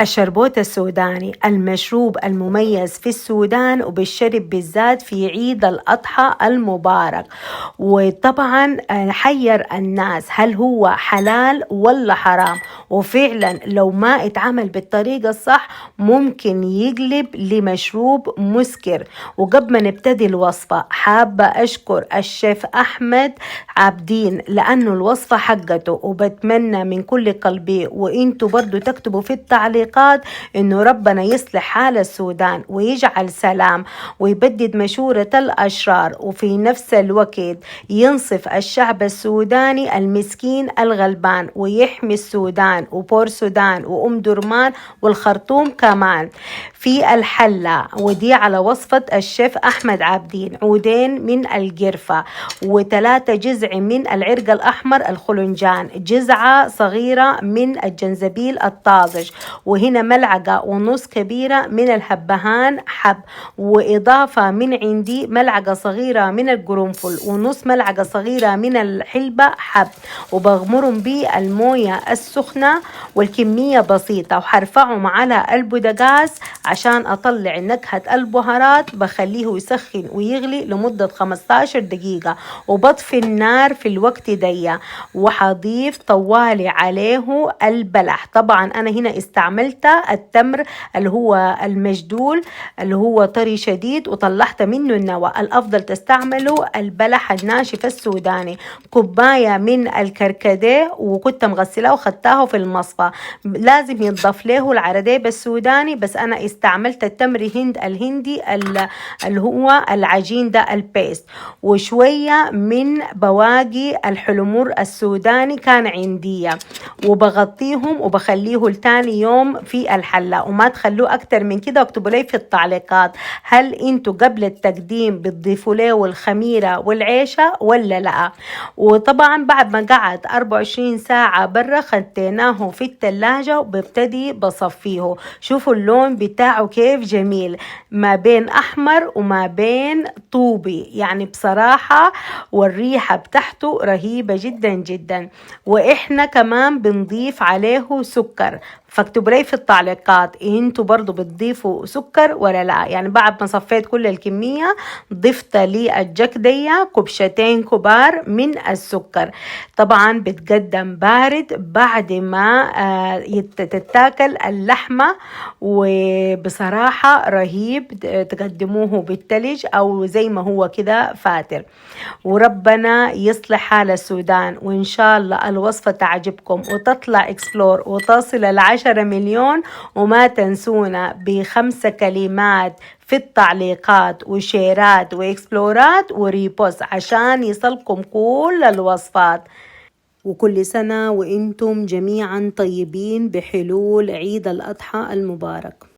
الشربوت السوداني المشروب المميز في السودان وبالشرب بالذات في عيد الأضحى المبارك. وطبعا حير الناس هل هو حلال ولا حرام، وفعلا لو ما اتعمل بالطريقة الصح ممكن يقلب لمشروب مسكر. وقبل ما نبتدي الوصفة حابة أشكر الشيف أحمد عابدين لأنه الوصفة حقته، وبتمنى من كل قلبي وإنتوا برضو تكتبوا في التعليقات إنه ربنا يصلح حال السودان ويجعل سلام ويبدد مشورة الأشرار، وفي نفس الوقت ينصف الشعب السوداني المسكين الغلبان ويحمي السودان وبور سودان وأم درمان والخرطوم كمان. في الحلة ودي على وصفة الشيف أحمد عابدين: عودين من القرفة، و3 جزع من العرق الأحمر الخلنجان، جزعة صغيرة من الجنزبيل الطازج، وهنا 1.5 ملعقة كبيرة من الهبهان حب، وإضافة من عندي 1 ملعقة صغيرة من القرنفل، و0.5 ملعقة صغيرة من الحلبة حب، وبغمرهم بالموية السخنة والكمية بسيطة، وحرفعهم على البوتاجاز عشان أطلع نكهة البهارات. بخليه يسخن ويغلي لمدة 15 دقيقة، وبطفي النار في الوقت دي، وحضيف طوالي عليه البلح. طبعا أنا هنا استعملت التمر اللي هو المجدول اللي هو طري شديد وطلعت منه النوى. الأفضل تستعملوا البلح الناشف السوداني. كوباية من الكركديه وكنت مغسلاه وخدتاه في المصفى. لازم يتضاف له العرديب السوداني، بس أنا استعملت التمر الهندي اللي هو العجين ده البيست، وشوية من بواقي الحلمور السوداني كان عندي، وبغطيهم وبخليه لتاني يوم في الحلة. وما تخلوه أكتر من كده، واكتبوا لي في التعليقات هل انتوا قبل التقديم بتضيفوا له الخميرة والعيشة ولا لا. وطبعا بعد ما قعد 24 ساعة برا خديناه في الثلاجة وببتدي بصفيه. شوفوا اللون بتاعه كيف جميل، ما بين أحمر وما بين طوبي يعني بصراحة، والريحة بتاعته رهيبة جدا جدا. وإحنا كمان بنضيف عليه سكر، فاكتبوا لي في التعليقات انتوا برضو بتضيفوا سكر ولا لا. يعني بعد ما صفيت كل الكمية ضفت لي الجكدية 2 كبار من السكر. طبعا بتقدم بارد بعد ما تتاكل اللحمة، وبصراحة رهيب. تقدموه بالثلج أو زي ما هو كده فاتر. وربنا يصلح حال السودان، وإن شاء الله الوصفة تعجبكم وتطلع إكسبلور وتصل 10 مليون. وما تنسونا ب5 كلمات في التعليقات وشيرات وإكسبلورات وريبوست عشان يصلكم كل الوصفات. وكل سنة وإنتم جميعا طيبين بحلول عيد الأضحى المبارك.